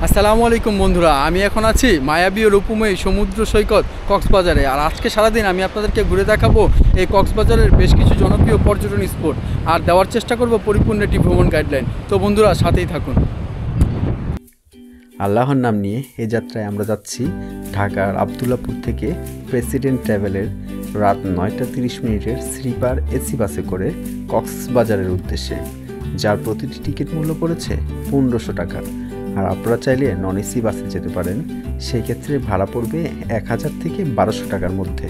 আসসালামু আলাইকুম বন্ধুরা, আমি এখন আছি মায়াবী ও রূপময়ী সমুদ্র সৈকত কক্সবাজারে। আর আজকে সারাদিন আমি আপনাদেরকে ঘুরে দেখাবো এই কক্সবাজারের বেশ কিছু জনপ্রিয় পর্যটন স্পট আর দেওয়ার চেষ্টা করব পরিপূর্ণ একটি ভ্রমণ গাইডলাইন। তো বন্ধুরা সাথেই থাকুন। আল্লাহর নাম নিয়ে এই যাত্রায় আমরা যাচ্ছি ঢাকার আবদুল্লাপুর থেকে প্রেসিডেন্ট ট্রাভেলের রাত 9টা 30 মিনিটের স্লিপার এসি বাসে করে কক্সবাজারের উদ্দেশ্যে, যার প্রতিটি টিকিট মূল্য পড়েছে 1500 টাকা। আর আপনারা চাইলে নন এসি বাসে যেতে পারেন, সেই ক্ষেত্রে ভাড়া পড়বে 1000 থেকে 1200 টাকার মধ্যে।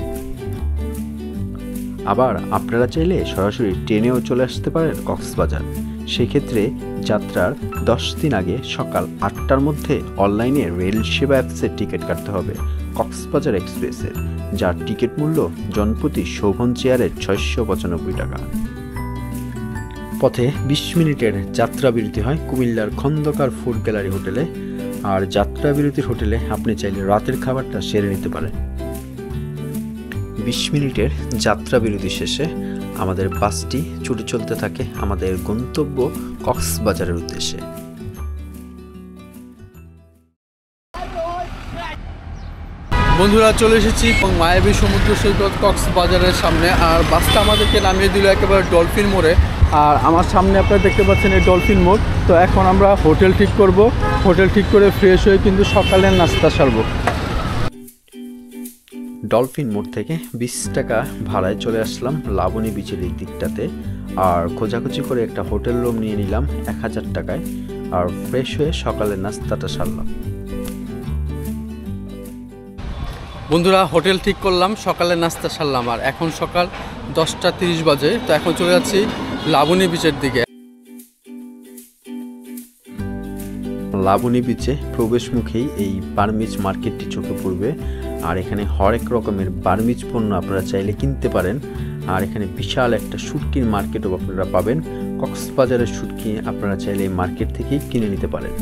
আবার আপনারা চাইলে সরাসরি ট্রেনেও চলে আসতে পারেন কক্সবাজার, সেক্ষেত্রে যাত্রার 10 দিন আগে সকাল 8টার মধ্যে অনলাইনে রেল সেবা অ্যাপসে টিকিট কাটতে হবে কক্সবাজার এক্সপ্রেসের, যার টিকিট মূল্য জনপ্রতি শোভন চেয়ারের 695 টাকা। পথে 20 মিনিটের যাত্রা বিরতি হয় কুমিল্লার খন্দকার ফুড গ্যালারি হোটেলে। আর যাত্রা বিরতির হোটেলে আপনি চাইলে রাতের খাবারটা সেরে নিতে পারেন। 20 মিনিটের যাত্রা বিরতি শেষে আমাদের বাসটি ছুটে চলতে থাকে আমাদের গন্তব্য কক্সবাজারের উদ্দেশ্যে। বন্ধুরা চলে এসেছি মায়াবী সমুদ্র সৈকত কক্সবাজারের সামনে। আর বাসটা আমাদেরকে নামিয়ে দিল একেবারে ডলফিন মোড়ে। আর আমার সামনে আপনারা দেখতে পাচ্ছেন এই ডলফিন মোড়। তো এখন আমরা হোটেল ঠিক করব, হোটেল ঠিক করে ফ্রেশ হয়ে কিন্তু সকালের নাস্তা সারবো। ডলফিন মোড় থেকে 20 টাকা ভাড়ায় চলে আসলাম লাবণী বিচের এই দিকটাতে। আর খোঁজাখুঁজি করে একটা হোটেল রুম নিয়ে নিলাম 1000 টাকায়। আর ফ্রেশ হয়ে সকালের নাস্তাটা সারলাম। বন্ধুরা হোটেল ঠিক করলাম, সকালের নাস্তা সারলাম। আর এখন সকাল 10টা 30 বাজে। তো এখন চলে যাচ্ছি লাবণী বিচের দিকে। লাবণী বিচে প্রবেশ মুখেই এই বার্মিজ মার্কেটটি চোখে পড়বে। আর এখানে হরেক রকমের বার্মিজ পণ্য আপনারা চাইলে কিনতে পারেন। আর এখানে বিশাল একটা শুটকির মার্কেটও আপনারা পাবেন। কক্সবাজারের শুটকি আপনারা চাইলে এই মার্কেট থেকেই কিনে নিতে পারেন।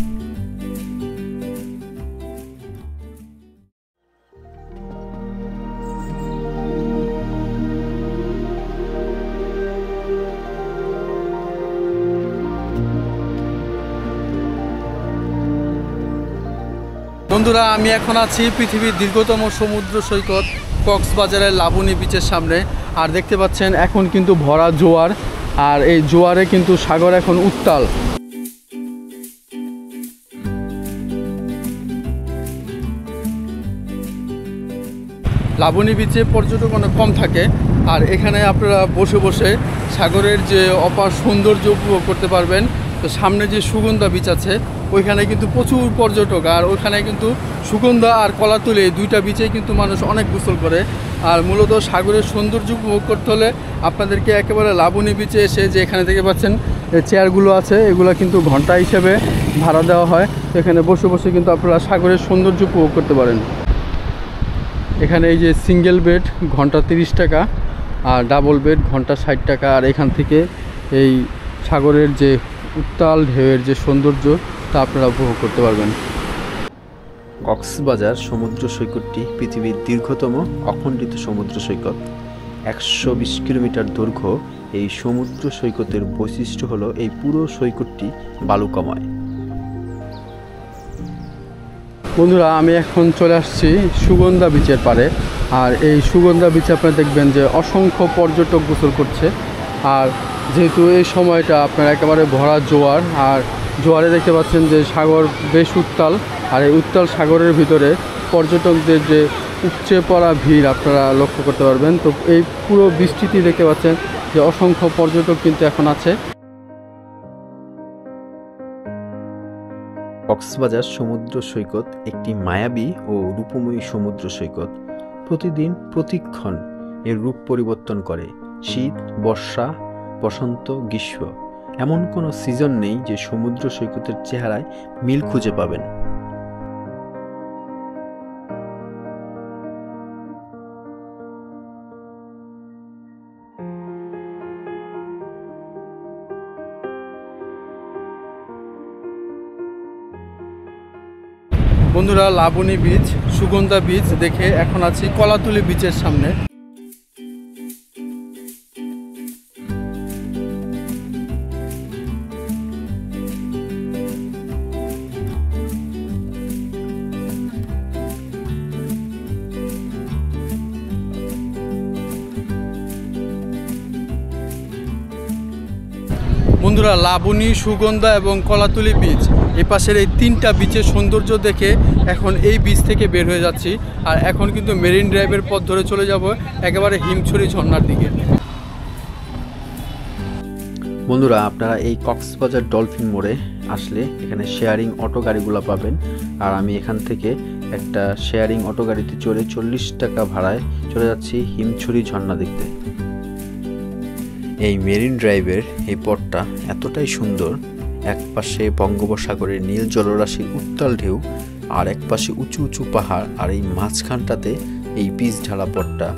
বন্ধুরা আমি এখন আছি পৃথিবীর দীর্ঘতম সমুদ্র সৈকত কক্সবাজারের লাবণী বিচের সামনে। আর দেখতে পাচ্ছেন এখন কিন্তু ভরা জোয়ার। আর এই জোয়ারে কিন্তু সাগর এখন উত্তাল। লাবণী বিচে পর্যটক অনেক কম থাকে। আর এখানে আপনারা বসে বসে সাগরের যে অপার সৌন্দর্য উপভোগ করতে পারবেন। তো সামনে যে সুগন্ধা বিচ আছে ওইখানে কিন্তু প্রচুর পর্যটক। আর ওইখানে কিন্তু সুগন্ধা আর কলাতলি এই দুইটা বিচেই কিন্তু মানুষ অনেক গোসল করে। আর মূলত সাগরের সৌন্দর্য উপভোগ করতে হলে আপনাদেরকে একেবারে লাবণী বিচে এসে, যে এখানে থেকে পাচ্ছেন চেয়ারগুলো আছে, এগুলো কিন্তু ঘন্টা হিসেবে ভাড়া দেওয়া হয়। তো এখানে বসে বসে কিন্তু আপনারা সাগরের সৌন্দর্য উপভোগ করতে পারেন। এখানে এই যে সিঙ্গেল বেড ঘন্টা 30 টাকা, আর ডাবল বেড ঘন্টা 60 টাকা। আর এখান থেকে এই সাগরের যে উত্তাল ঢেউয়ের যে সৌন্দর্য তা আপনারা উপভোগ করতে পারবেন। কক্সবাজার সমুদ্র সৈকতটি পৃথিবীর দীর্ঘতম অখণ্ডিত সমুদ্র সৈকত। 120 কিলোমিটার দৈর্ঘ্য এই সমুদ্র সৈকতের বৈশিষ্ট্য হলো এই পুরো সৈকতটি বালুকাময়। বন্ধুরা আমি এখন চলে আসছি সুগন্ধা বিচের পাড়ে। আর এই সুগন্ধা বিচে আপনারা দেখবেন যে অসংখ্য পর্যটক গোসল করছে। আর যেহেতু এই সময়টা আপনার একেবারে ভরা জোয়ার, আর জোয়ারে দেখতে পাচ্ছেন যে সাগর বেশ উত্তাল। আর এই উত্তাল সাগরের ভিতরে পর্যটকদের যে উপচে পড়া ভিড় আপনারা লক্ষ্য করতে পারবেন। তো এই পুরো বৃষ্টিটি দেখতে পাচ্ছেন যে অসংখ্য পর্যটক কিন্তু এখন আছে। কক্সবাজার সমুদ্র সৈকত একটি মায়াবী ও রূপময়ী সমুদ্র সৈকত। প্রতিদিন প্রতিক্ষণ এর রূপ পরিবর্তন করে। শীত, বর্ষা, বসন্ত, গ্রীষ্ম, এমন কোনো সিজন নেই যে সমুদ্র সৈকতের চেহারায় মিল খুঁজে পাবেন। বন্ধুরা লাবণী বিচ, সুগন্ধা বিচ দেখে এখন আছি কলাতলি বিচের সামনে। বন্ধুরা, লাবণী, সুগন্ধা এবং কলাতলি বীচ, এই পাশের এই 3টা বিচের সৌন্দর্য দেখে এখন এই বিচ থেকে বের হয়ে যাচ্ছি। আর এখন কিন্তু মেরিন ড্রাইভের পথ ধরে চলে যাব একেবারে হিমছড়ি ঝর্ণার দিকে। বন্ধুরা, আপনারা এই কক্সবাজার ডলফিন মোড়ে আসলে এখানে শেয়ারিং অটো গাড়িগুলো পাবেন। আর আমি এখান থেকে একটা শেয়ারিং অটো গাড়িতে চড়ে 40 টাকা ভাড়ায় চলে যাচ্ছি হিমছড়ি ঝর্ণা দেখতে। এই মেরিন ড্রাইভের এই পথটা এতটাই সুন্দর, এক পাশে বঙ্গোপসাগরের নীল জলরাশির উত্তাল ঢেউ, আর এক পাশে উঁচু উঁচু পাহাড়, আর এই মাঝখানটাতে এই বীজ ঢালা পথটা।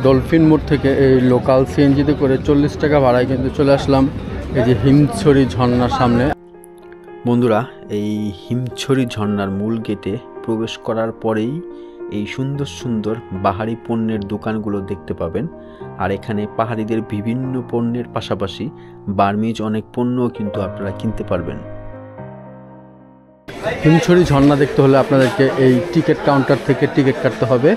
ডলফিন মোড় থেকে এই লোকাল সিএনজিতে করে 40 টাকা ভাড়ায় কিন্তু চলে আসলাম এই যে হিমছড়ি ঝর্ণার সামনে। বন্ধুরা, এই হিমছড়ি ঝর্ণার মূল গেটে প্রবেশ করার পরেই এই সুন্দর সুন্দর বাহারি পণ্যের দোকানগুলো দেখতে পাবেন। আর এখানে পাহাড়িদের বিভিন্ন পণ্যের পাশাপাশি বার্মিজ অনেক পণ্যও কিন্তু আপনারা কিনতে পারবেন। হিমছড়ি ঝর্ণা দেখতে হলে আপনাদেরকে এই টিকিট কাউন্টার থেকে টিকিট কাটতে হবে।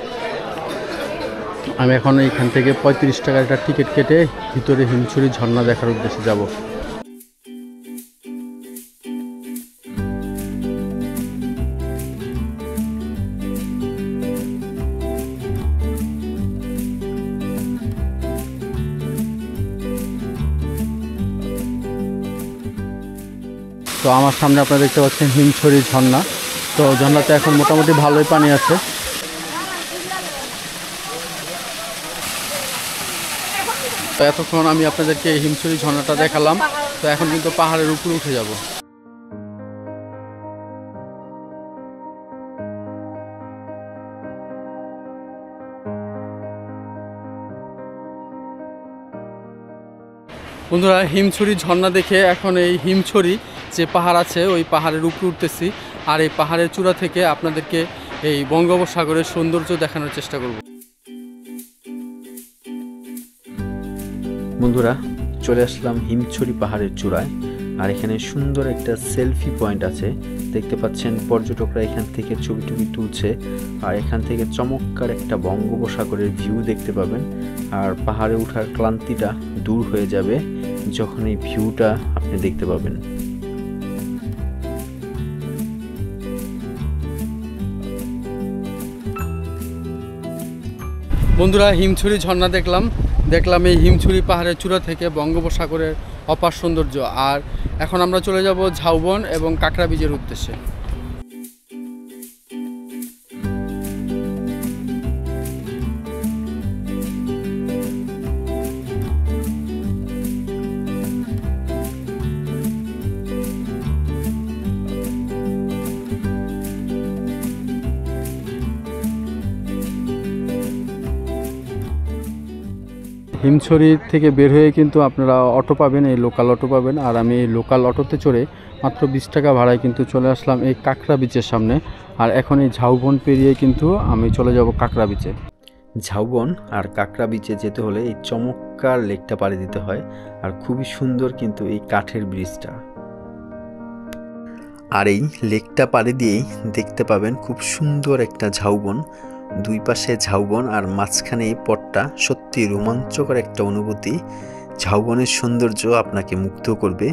আমি এখন এইখান থেকে 35 টাকার একটা টিকিট কেটে ভিতরে হিমছড়ি ঝর্ণা দেখার উদ্দেশ্যে যাব। তো আমার সামনে আপনারা দেখতে পাচ্ছেন হিমছড়ি ঝর্ণা। তো ঝর্ণাতে এখন মোটামুটি ভালোই পানি আছে। তো এতক্ষণ আমি আপনাদেরকে হিমছড়ি ঝর্ণাটা দেখালাম। তো এখন কিন্তু পাহাড়ের উপরে উঠে যাব। বন্ধুরা, হিমছড়ি ঝর্ণা দেখে এখন এই হিমছড়ি যে পাহাড় আছে ওই পাহাড়ের উপরে উঠতেছি। আর এই পাহাড়ের চূড়া থেকে আপনাদেরকে এই বঙ্গোপসাগরের সৌন্দর্য দেখানোর চেষ্টা করব। বন্ধুরা, চলে আসলাম হিমছড়ি পাহাড়ের চূড়ায়। আর এখানে সুন্দর একটা সেলফি পয়েন্ট আছে, দেখতে পাচ্ছেন। পর্যটকরা এখান থেকে ছবি টবি তুলছে। আর এখান থেকে চমৎকার একটা বঙ্গোপসাগরের ভিউ দেখতে পাবেন। আর পাহাড়ে ওঠার ক্লান্তিটা দূর হয়ে যাবে যখন এই ভিউটা আপনি দেখতে পাবেন। বন্ধুরা, হিমছড়ি ঝর্ণা দেখলাম এই হিমছড়ি পাহাড়ের চূড়া থেকে বঙ্গোপসাগরের অপার সৌন্দর্য। আর এখন আমরা চলে যাব ঝাউবন এবং কাঁকড়া বীচের উদ্দেশ্যে। হিমছড়ি থেকে বের হয়ে কিন্তু আপনারা অটো পাবেন, এই লোকাল অটো পাবেন। আর আমি এই লোকাল অটোতে চড়ে মাত্র 20 টাকা ভাড়ায় কিন্তু চলে আসলাম এই কাঁকড়া বিচের সামনে। আর এখন এই ঝাউবন পেরিয়ে কিন্তু আমি চলে যাব কাঁকড়া বিচে। ঝাউবন আর কাঁকড়া বিচে যেতে হলে এই চমৎকার লেকটা পাড়ি দিতে হয়। আর খুবই সুন্দর কিন্তু এই কাঠের ব্রিজটা। আর এই লেকটা পাড়ি দিয়েই দেখতে পাবেন খুব সুন্দর একটা ঝাউবন। দুই পাশে ঝাউবন আর মাঝখানে এই পথটা, সত্যি রোমাঞ্চকর একটা অনুভূতি। ঝাউবনের সৌন্দর্য আপনাকে মুগ্ধ করবে।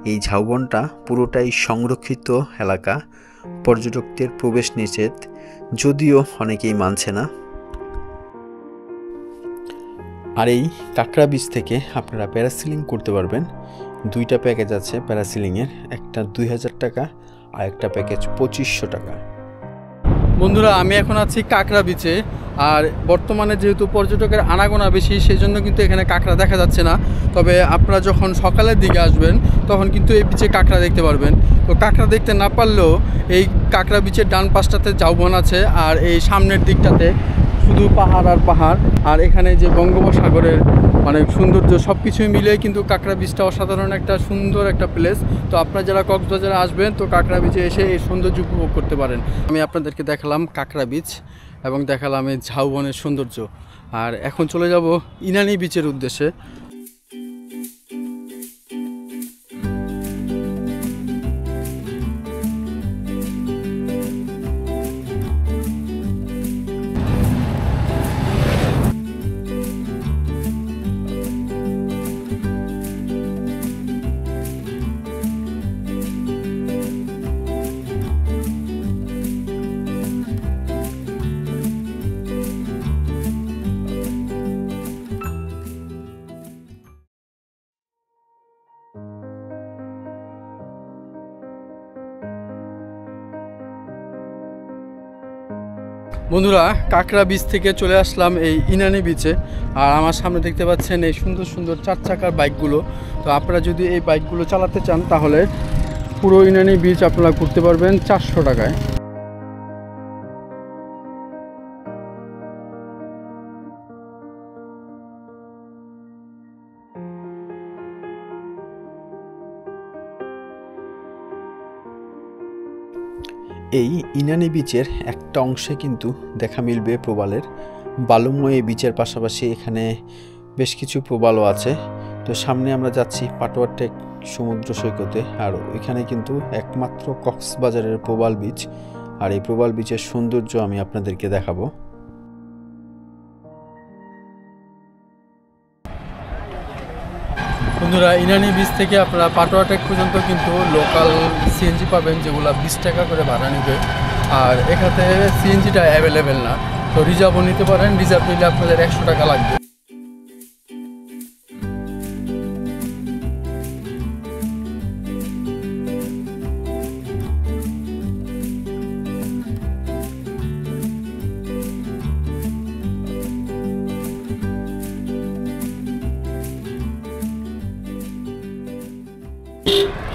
এই ঝাউবনটা পুরোটাই সংরক্ষিত এলাকা, পর্যটকদের প্রবেশ নিষেধ, যদিও অনেকেই মানছে না। আর এই কাঁকড়া বিচ থেকে আপনারা প্যারাসিলিং করতে পারবেন। 2টা প্যাকেজ আছে প্যারাসিলিংয়ের, একটা 2000 টাকা আর একটা প্যাকেজ 2500 টাকা। বন্ধুরা, আমি এখন আছি কাঁকড়া বিচে। আর বর্তমানে যেহেতু পর্যটকের আনাগোনা বেশি, সেই জন্য কিন্তু এখানে কাঁকড়া দেখা যাচ্ছে না। তবে আপনারা যখন সকালের দিকে আসবেন তখন কিন্তু এই বিচে কাঁকড়া দেখতে পারবেন। তো কাঁকড়া দেখতে না পারলেও এই কাঁকড়া বিচের ডান পাশটাতে ঝাউবন আছে, আর এই সামনের দিকটাতে শুধু পাহাড় আর পাহাড়। আর এখানে যে বঙ্গোপসাগরের মানে সৌন্দর্য, সব কিছুই মিলে কিন্তু কাঁকড়া বিচটা অসাধারণ একটা সুন্দর একটা প্লেস। তো আপনারা যারা কক্সবাজারে আসবেন তো কাঁকড়া বিচে এসে এই সৌন্দর্য উপভোগ করতে পারেন। আমি আপনাদেরকে দেখালাম কাঁকড়া বিচ এবং দেখালাম এই ঝাউবনের সৌন্দর্য। আর এখন চলে যাব ইনানি বিচের উদ্দেশ্যে। বন্ধুরা, কাঁকড়া বিচ থেকে চলে আসলাম এই ইনানি বিচে। আর আমার সামনে দেখতে পাচ্ছেন এই সুন্দর সুন্দর 4 চাকার বাইকগুলো। তো আপনারা যদি এই বাইকগুলো চালাতে চান তাহলে পুরো ইনানি বিচ আপনারা ঘুরতে পারবেন 400 টাকায়। এই ইনানি বিচের একটা অংশে কিন্তু দেখা মিলবে প্রবালের। বালুময় এই বিচের পাশাপাশি এখানে বেশ কিছু প্রবালও আছে। তো সামনে আমরা যাচ্ছি পাটোয়া টেক সমুদ্র সৈকতে, আর এখানে কিন্তু একমাত্র কক্সবাজারের প্রবাল বিচ। আর এই প্রবাল বিচের সৌন্দর্য আমি আপনাদেরকে দেখাবো। বন্ধুরা, ইনানি বিচ থেকে আপনারা পাটোয়া টেক পর্যন্ত কিন্তু লোকাল সিএনজি পাবেন, যেগুলো 20 টাকা করে ভাড়া নেবে। আর এখানে সিএনজিটা অ্যাভেলেবেল না, তো রিজার্ভও নিতে পারেন। রিজার্ভ নিলে আপনাদের 100 টাকা লাগবে।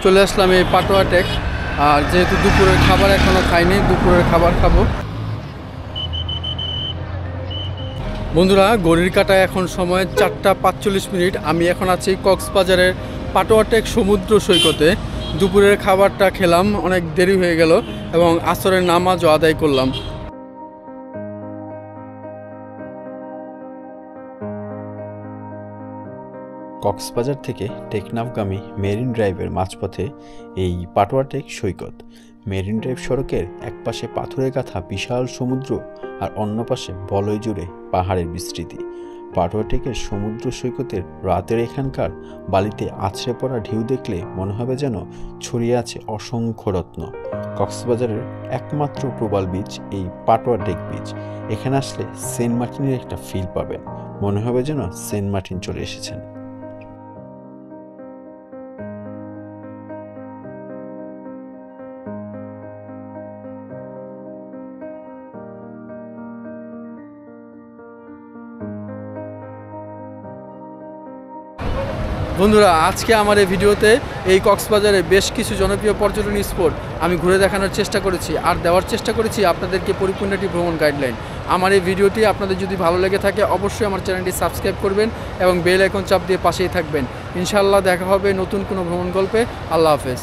চলে আসলাম এই পাটোয়া টেক। আর যেহেতু দুপুরের খাবার এখনও খাইনি, দুপুরের খাবার খাবো। বন্ধুরা, ঘড়ির কাঁটায় এখন সময় 4টা 45 মিনিট। আমি এখন আছি কক্সবাজারের পাটোয়া টেক সমুদ্র সৈকতে। দুপুরের খাবারটা খেলাম, অনেক দেরি হয়ে গেল এবং আসরের নামাজও আদায় করলাম। কক্সবাজার থেকে টেকনাফগামী মেরিন ড্রাইভের মাঝপথে এই পাটোয়া টেক সৈকত। মেরিন ড্রাইভ সড়কের একপাশে পাথরে গাঁথা বিশাল সমুদ্র, আর অন্য পাশে বলয় জুড়ে পাহাড়ের বিস্তৃতি। পাটোয়া টেকের সমুদ্র সৈকতের রাতের এখানকার বালিতে আছড়ে পড়া ঢেউ দেখলে মনে হবে যেন ছড়িয়ে আছে অসংখ্য রত্ন। কক্সবাজারের একমাত্র প্রবাল বিচ এই পাটোয়া টেক বিচ। এখানে আসলে সেন্ট মার্টিনের একটা ফিল পাবেন, মনে হবে যেন সেন্ট মার্টিন চলে এসেছেন। বন্ধুরা, আজকে আমার এই ভিডিওতে এই কক্সবাজারে বেশ কিছু জনপ্রিয় পর্যটন স্পট আমি ঘুরে দেখানোর চেষ্টা করেছি, আর দেওয়ার চেষ্টা করেছি আপনাদেরকে পরিপূর্ণ একটি ভ্রমণ গাইডলাইন। আমার এই ভিডিওটি আপনাদের যদি ভালো লেগে থাকে অবশ্যই আমার চ্যানেলটি সাবস্ক্রাইব করবেন এবং বেল আইকন চাপ দিয়ে পাশেই থাকবেন। ইনশাআল্লাহ দেখা হবে নতুন কোনো ভ্রমণ গল্পে। আল্লাহ হাফেজ।